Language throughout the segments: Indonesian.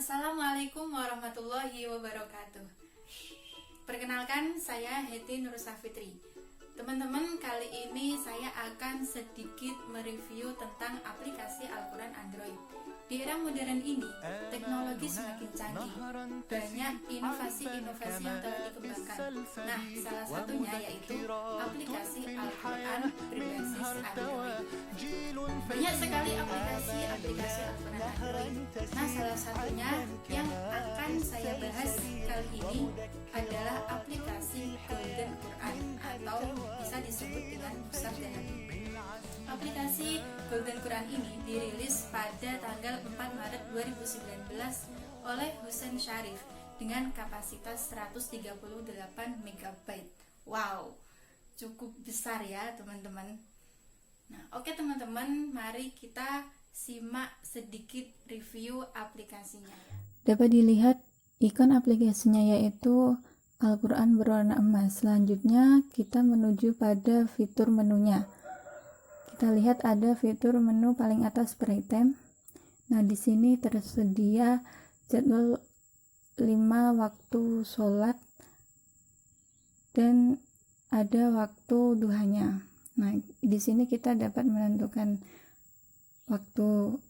Assalamualaikum warahmatullahi wabarakatuh. Perkenalkan, saya Heti Nur Safitri. Teman-teman, kali ini saya akan sedikit mereview tentang aplikasi Al-Quran Android. Di era modern ini, teknologi semakin canggih. Banyak inovasi-inovasi yang telah dikembangkan. Nah, salah satunya yaitu aplikasi Al-Quran berbasis Android. Banyak sekali aplikasi Al-Quran Android. Nah, salah satunya yang akan saya bahas kali ini adalah aplikasi Golden Quran atau bisa disebut dengan Mushaf Dahabi. Aplikasi Golden Quran ini dirilis pada tanggal 4 Maret 2019 oleh Husain Syarif dengan kapasitas 138 MB. Wow, cukup besar ya teman-teman. Nah, oke teman-teman, mari kita simak sedikit review aplikasinya. Dapat dilihat ikon aplikasinya yaitu Al-Quran berwarna emas. Selanjutnya kita menuju pada fitur menunya. Kita lihat ada fitur menu paling atas per item. Nah, di sini tersedia jadwal 5 waktu sholat dan ada waktu duhanya. Nah, di sini kita dapat menentukan waktu.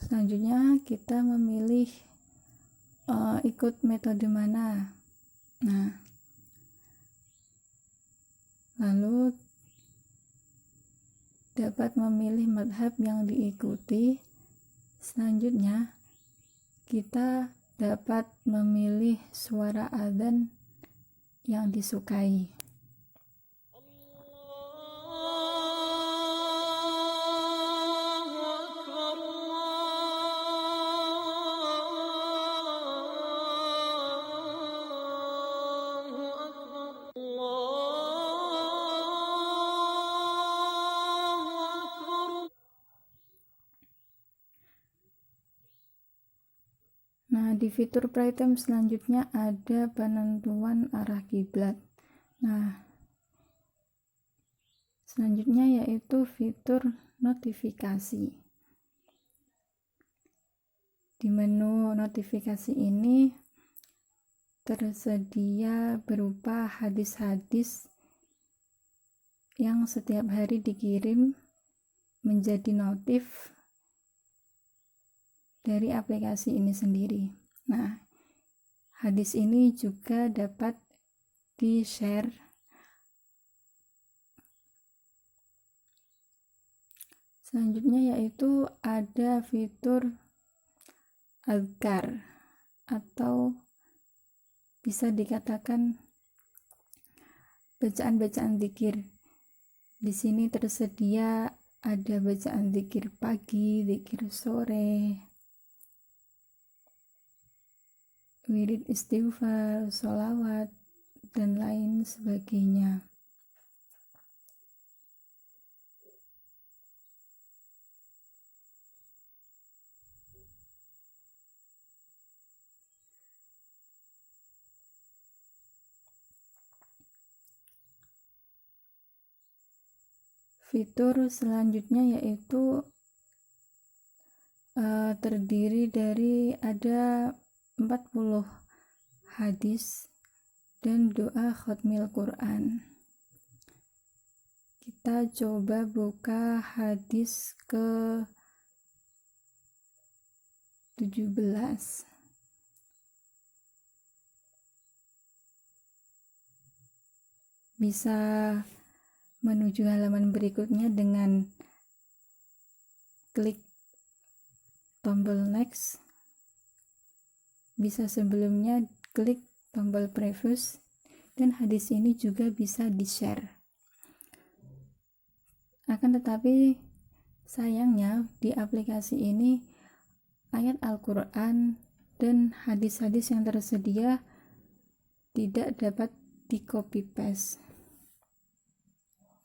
Selanjutnya kita memilih ikut metode mana. Nah, lalu dapat memilih madhab yang diikuti. Selanjutnya kita dapat memilih suara adzan yang disukai. Nah, di fitur pre-item selanjutnya ada penentuan arah kiblat. Nah, selanjutnya yaitu fitur notifikasi. Di menu notifikasi ini tersedia berupa hadis-hadis yang setiap hari dikirim menjadi notif dari aplikasi ini sendiri. Nah, hadis ini juga dapat di-share. Selanjutnya yaitu ada fitur azkar atau bisa dikatakan bacaan-bacaan zikir. Di sini tersedia ada bacaan zikir pagi, zikir sore, wirid istighfar, sholawat, dan lain sebagainya. Fitur selanjutnya yaitu terdiri dari ada 40 hadis dan doa khatmil Quran. Kita coba buka hadis ke 17. Bisa menuju halaman berikutnya dengan klik tombol next. Bisa sebelumnya klik tombol previous, dan hadis ini juga bisa di-share. Akan tetapi sayangnya di aplikasi ini ayat Al-Quran dan hadis-hadis yang tersedia tidak dapat di copy paste.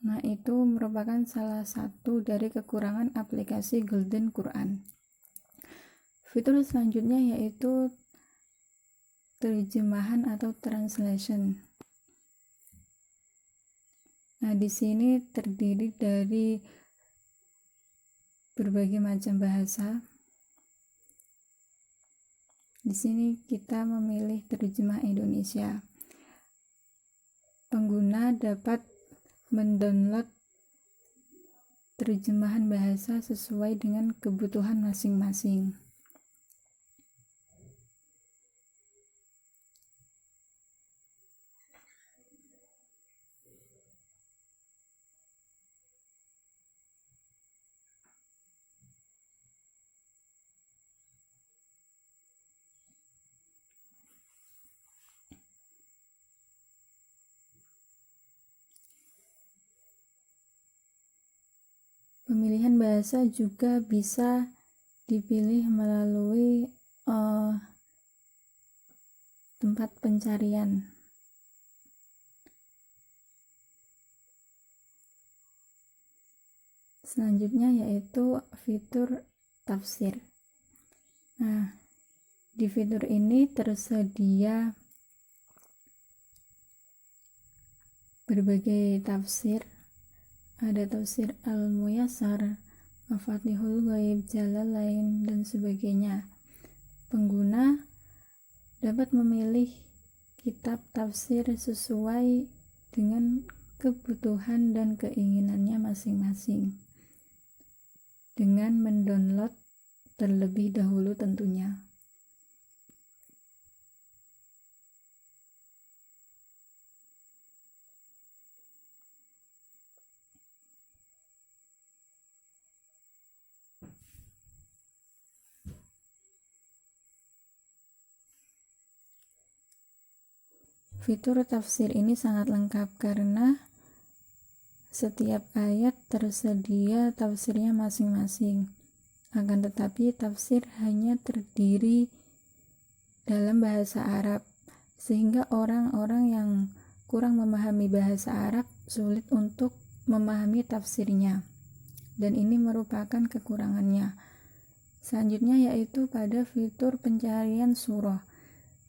Nah, itu merupakan salah satu dari kekurangan aplikasi Golden Quran. Fitur selanjutnya yaitu terjemahan atau translation. Nah, di sini terdiri dari berbagai macam bahasa. Di sini kita memilih terjemah Indonesia. Pengguna dapat mendownload terjemahan bahasa sesuai dengan kebutuhan masing-masing. Pemilihan bahasa juga bisa dipilih melalui tempat pencarian. Selanjutnya yaitu fitur tafsir. Nah, di fitur ini tersedia berbagai tafsir. Ada tafsir Al-Muyassar, Mafatihul Ghaib, Jalalain, dan sebagainya. Pengguna dapat memilih kitab tafsir sesuai dengan kebutuhan dan keinginannya masing-masing dengan mendownload terlebih dahulu tentunya. Fitur tafsir ini sangat lengkap karena setiap ayat tersedia tafsirnya masing-masing. Akan tetapi tafsir hanya terdiri dalam bahasa Arab, sehingga orang-orang yang kurang memahami bahasa Arab sulit untuk memahami tafsirnya, dan ini merupakan kekurangannya. Selanjutnya yaitu pada fitur pencarian surah.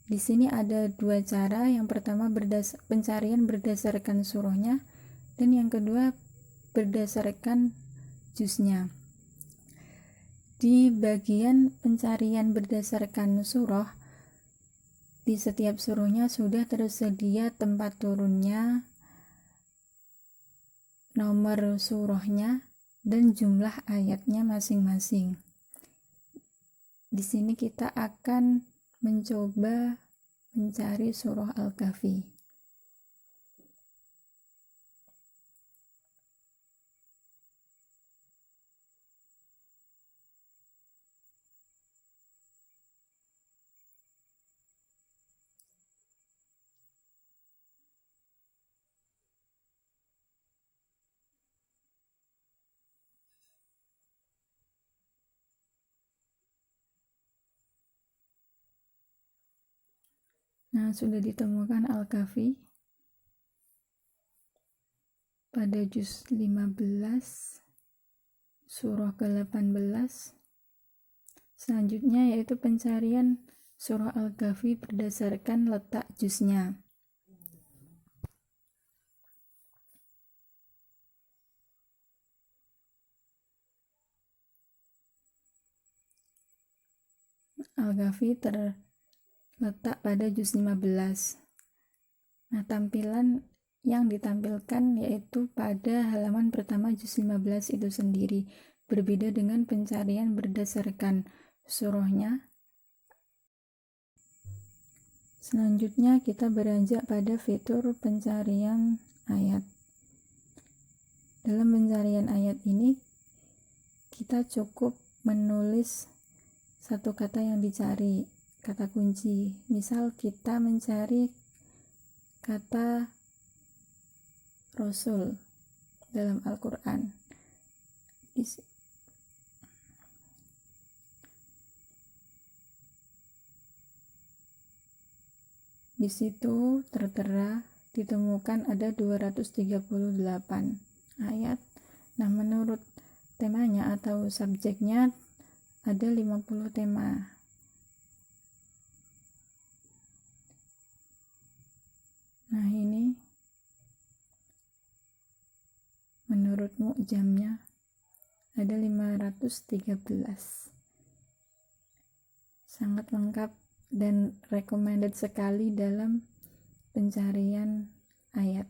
Di sini ada dua cara. Yang pertama pencarian berdasarkan surahnya, dan yang kedua berdasarkan juznya. Di bagian pencarian berdasarkan surah, di setiap surahnya sudah tersedia tempat turunnya, nomor surahnya, dan jumlah ayatnya masing-masing. Di sini kita akan mencoba mencari surah Al-Kahfi. Nah, sudah ditemukan Al-Kahfi pada juz 15 surah ke-18. Selanjutnya yaitu pencarian surah Al-Kahfi berdasarkan letak juznya. Al-Kahfi terletak pada juz 15. Nah, tampilan yang ditampilkan yaitu pada halaman pertama juz 15 itu sendiri. Berbeda dengan pencarian berdasarkan surahnya. Selanjutnya kita beranjak pada fitur pencarian ayat. Dalam pencarian ayat ini kita cukup menulis satu kata yang dicari, kata kunci. Misal kita mencari kata Rasul dalam Al-Quran. Di situ tertera ditemukan ada 238 ayat. Nah, menurut temanya atau subjeknya ada 50 tema. Nah, ini menurut mu'jamnya ada 513. Sangat lengkap dan recommended sekali dalam pencarian ayat.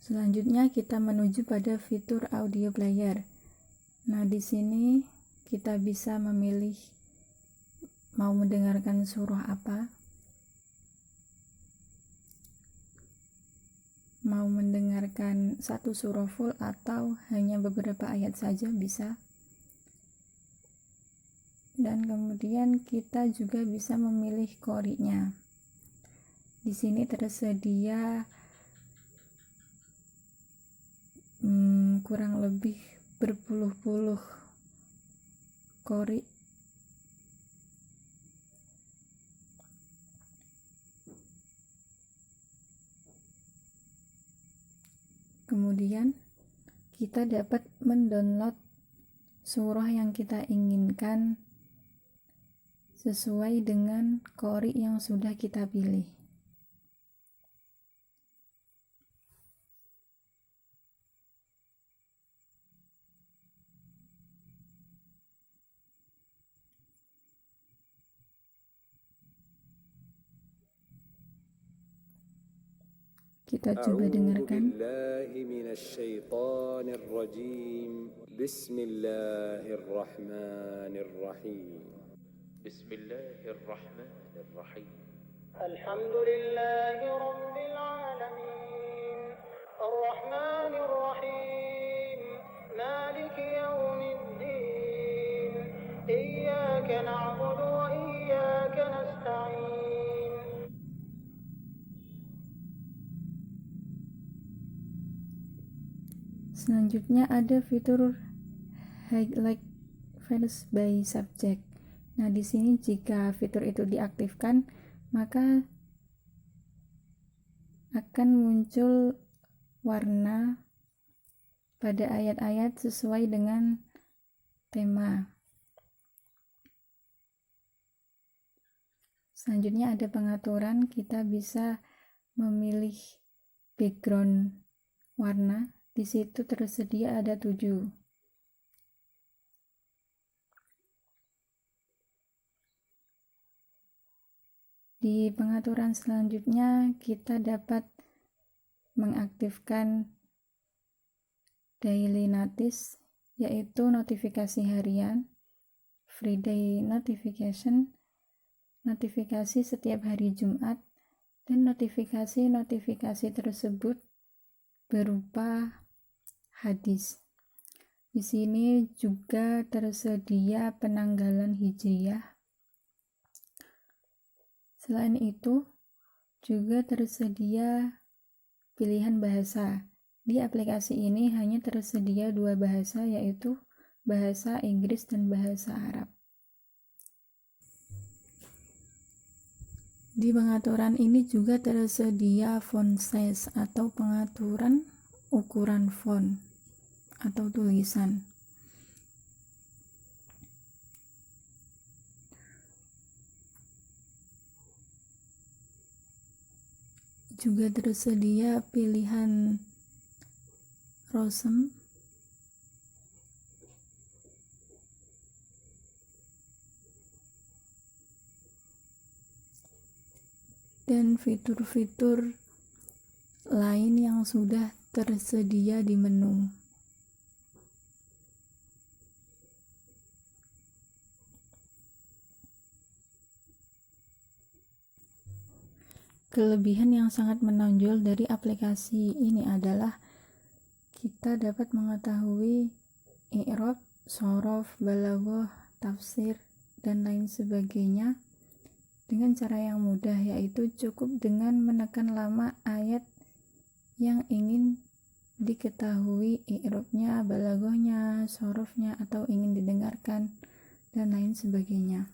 Selanjutnya kita menuju pada fitur audio player. Nah, di sini kita bisa memilih mau mendengarkan surah apa, mau mendengarkan satu surah full atau hanya beberapa ayat saja bisa. Dan kemudian kita juga bisa memilih qori'nya. Di sini tersedia kurang lebih berpuluh-puluh qori'. Kemudian kita dapat mendownload surah yang kita inginkan sesuai dengan qori' yang sudah kita pilih. Kita coba dengarkan. Bismillahirrahmanirrahim. Bismillahirrahmanirrahim. Alhamdulillahi rabbil alamin. Ar-Rahmanir-Rahim. Maliki yawmiddin. Iyyaka na'budu wa iyyaka nasta'in. Selanjutnya ada fitur highlight verse by subject. Nah, di sini jika fitur itu diaktifkan, maka akan muncul warna pada ayat-ayat sesuai dengan tema. Selanjutnya ada pengaturan, kita bisa memilih background warna. Di situ tersedia ada 7. Di pengaturan selanjutnya kita dapat mengaktifkan daily notice, yaitu notifikasi harian, Friday notification, notifikasi setiap hari Jumat, dan notifikasi tersebut berupa hadis. Di sini juga tersedia penanggalan hijriyah. Selain itu, juga tersedia pilihan bahasa. Di aplikasi ini hanya tersedia 2 bahasa, yaitu bahasa Inggris dan bahasa Arab. Di pengaturan ini juga tersedia font size atau pengaturan ukuran font atau tulisan. Juga tersedia pilihan Rosem, dan fitur-fitur lain yang sudah tersedia di menu. Kelebihan yang sangat menonjol dari aplikasi ini adalah kita dapat mengetahui i'rab, shorof, balaghah, tafsir, dan lain sebagainya dengan cara yang mudah, yaitu cukup dengan menekan lama ayat yang ingin diketahui i'rabnya, balaghahnya, shorofnya, atau ingin didengarkan, dan lain sebagainya.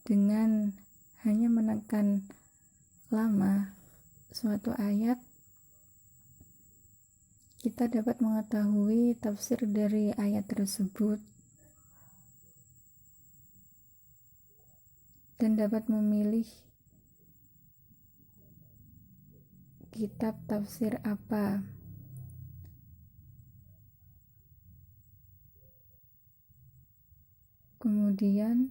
Dengan hanya menekan lama suatu ayat, kita dapat mengetahui tafsir dari ayat tersebut, dan dapat memilih kitab tafsir apa. Kemudian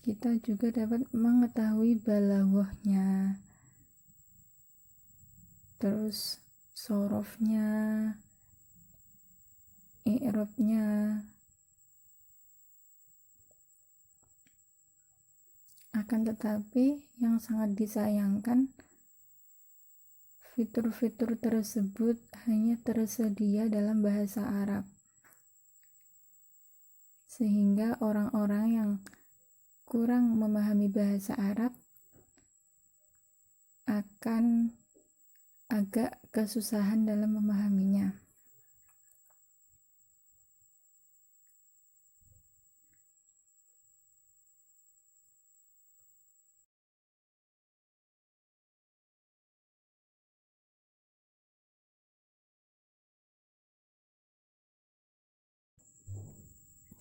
kita juga dapat mengetahui balaghahnya, terus sorofnya, i'rabnya. Akan tetapi yang sangat disayangkan, fitur-fitur tersebut hanya tersedia dalam bahasa Arab, sehingga orang-orang yang kurang memahami bahasa Arab akan agak kesusahan dalam memahaminya.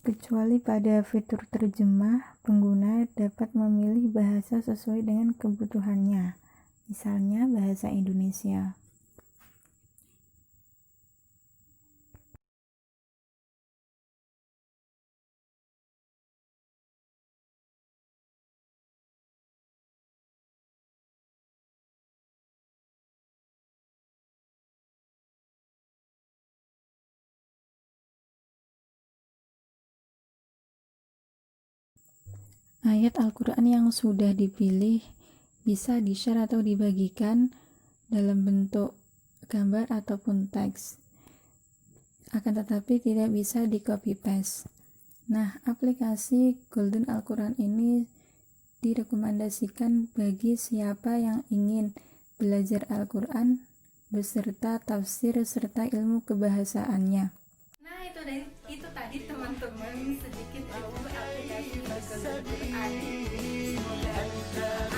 Kecuali pada fitur terjemah, pengguna dapat memilih bahasa sesuai dengan kebutuhannya, misalnya bahasa Indonesia. Ayat Al-Quran yang sudah dipilih bisa di-share atau dibagikan dalam bentuk gambar ataupun teks, akan tetapi tidak bisa di-copy paste. Nah, aplikasi Golden Al-Quran ini direkomendasikan bagi siapa yang ingin belajar Al-Quran beserta tafsir serta ilmu kebahasaannya. Nah, itu tadi teman-teman sedikit review aplikasi Golden Al-Quran. Semoga